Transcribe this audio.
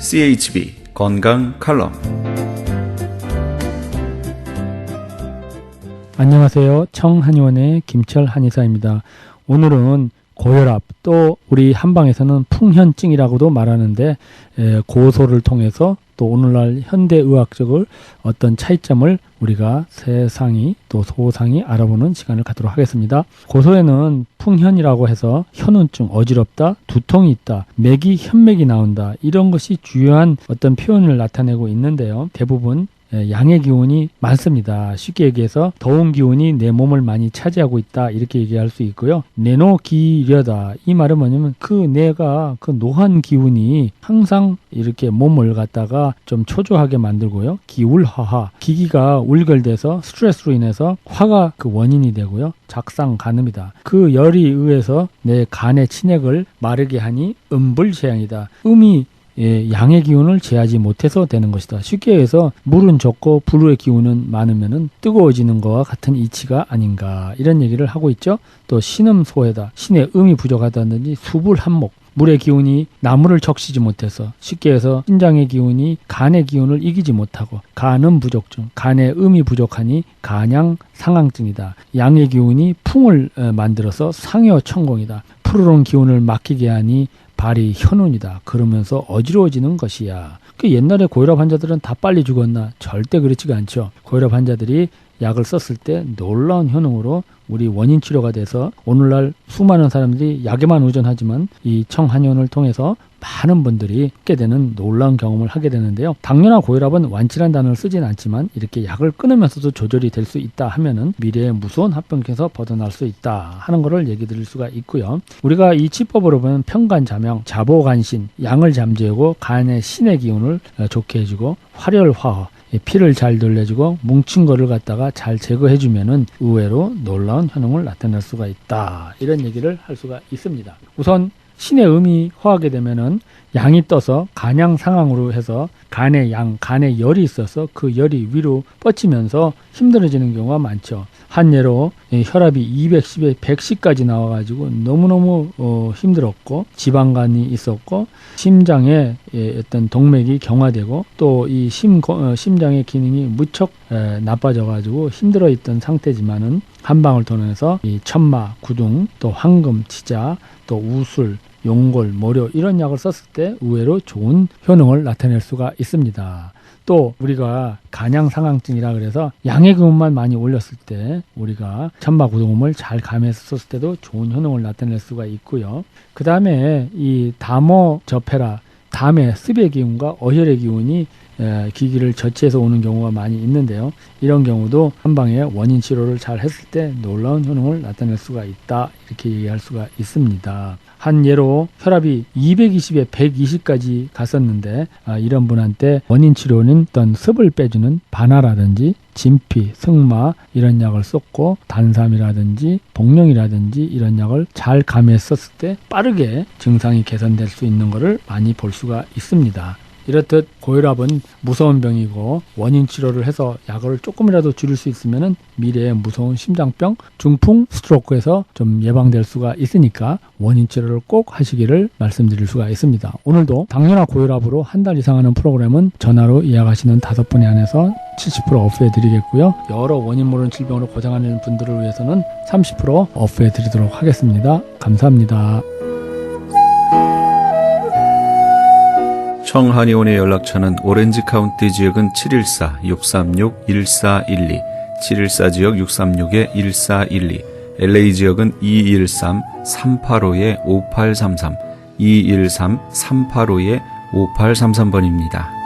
CHB 건강 칼럼. 안녕하세요. 청한의원의 김철 한의사입니다. 오늘은 고혈압, 또 우리 한방에서는 풍현증이라고도 말하는데 고소를 통해서 또 오늘날 현대의학적으로 어떤 차이점을 우리가 세상이 또 소상이 알아보는 시간을 갖도록 하겠습니다. 고소에는 풍현이라고 해서 현운증, 어지럽다, 두통이 있다, 맥이 현맥이 나온다, 이런 것이 주요한 어떤 표현을 나타내고 있는데요. 대부분 양의 기운이 많습니다. 쉽게 얘기해서 더운 기운이 내 몸을 많이 차지하고 있다, 이렇게 얘기할 수 있고요. 내노기려다, 이 말은 뭐냐면 내가 노한 기운이 항상 이렇게 몸을 갖다가 좀 초조하게 만들고요. 기울하하, 기기가 울결돼서 스트레스로 인해서 화가 그 원인이 되고요. 작상간음이다. 그 열이 의해서 내 간의 진액을 마르게 하니 음불재앙이다. 음이 양의 기운을 제하지 못해서 되는 것이다. 쉽게 해서 물은 적고 불의 기운은 많으면은 뜨거워지는 것과 같은 이치가 아닌가, 이런 얘기를 하고 있죠. 또 신음소해다. 신의 음이 부족하다든지 수불한목, 물의 기운이 나무를 적시지 못해서, 쉽게 해서 신장의 기운이 간의 기운을 이기지 못하고 간음 부족증, 간의 음이 부족하니 간양 상항증이다. 양의 기운이 풍을 만들어서 상여천공이다. 푸르른 기운을 막히게 하니 발이 현운이다. 그러면서 어지러워지는 것이야. 옛날에 고혈압 환자들은 다 빨리 죽었나? 절대 그렇지가 않죠. 고혈압 환자들이 약을 썼을 때 놀라운 효능으로 우리 원인 치료가 돼서 오늘날 수많은 사람들이 약에만 의존하지만 이 청한의원을 통해서 많은 분들이 하게 되는 놀라운 경험을 하게 되는데요. 당뇨나 고혈압은 완치란 단어를 쓰진 않지만 이렇게 약을 끊으면서도 조절이 될 수 있다 하면은 미래의 무서운 합병증에서 벗어날 수 있다 하는 것을 얘기 드릴 수가 있고요. 우리가 이 치법으로 보면 평간자명, 자보간신, 양을 잠재우고 간의 신의 기운을 좋게 해주고 활혈화허, 피를 잘 돌려주고 뭉친 거를 갖다가 잘 제거해주면은 의외로 놀라운 효능을 나타낼 수가 있다, 이런 얘기를 할 수가 있습니다. 우선 신의 음이 허하게 되면은 양이 떠서 간양 상황으로 해서 간의 양, 간의 열이 있어서 그 열이 위로 뻗치면서 힘들어지는 경우가 많죠. 한 예로 혈압이 210에 110까지 나와가지고 너무너무 힘들었고, 지방간이 있었고, 심장에 어떤 동맥이 경화되고, 또 이 심장의 기능이 무척 나빠져가지고 힘들어있던 상태지만은 한방을 통해서 이 천마, 구둥, 또 황금, 치자, 또 우술, 용골, 모료, 이런 약을 썼을 때 의외로 좋은 효능을 나타낼 수가 있습니다. 또 우리가 간양상항증이라 그래서 양의 기운만 많이 올렸을 때 우리가 천마구동음을 잘 감해서 썼을 때도 좋은 효능을 나타낼 수가 있고요. 그 다음에 이 담어접해라, 담의 습의 기운과 어혈의 기운이 기기를 저치해서 오는 경우가 많이 있는데요. 이런 경우도 한방에 원인 치료를 잘 했을 때 놀라운 효능을 나타낼 수가 있다, 이렇게 얘기할 수가 있습니다. 한 예로 혈압이 220에 120까지 갔었는데 이런 분한테 원인 치료는 어떤 습을 빼주는 바나라든지 진피, 승마, 이런 약을 썼고, 단삼이라든지 복령이라든지 이런 약을 잘 감했었을 때 빠르게 증상이 개선될 수 있는 것을 많이 볼 수가 있습니다. 이렇듯 고혈압은 무서운 병이고 원인 치료를 해서 약을 조금이라도 줄일 수 있으면 미래의 무서운 심장병, 중풍, 스트로크에서 좀 예방될 수가 있으니까 원인 치료를 꼭 하시기를 말씀드릴 수가 있습니다. 오늘도 당뇨나 고혈압으로 한 달 이상 하는 프로그램은 전화로 예약하시는 5분에 한해서 70% 오프해 드리겠고요. 여러 원인 모르는 질병으로 고생하는 분들을 위해서는 30% 오프해 드리도록 하겠습니다. 감사합니다. 청한의원의 연락처는 오렌지 카운티 지역은 714-636-1412, 714 지역 636-1412, LA 지역은 213-385-5833, 213-385-5833번입니다.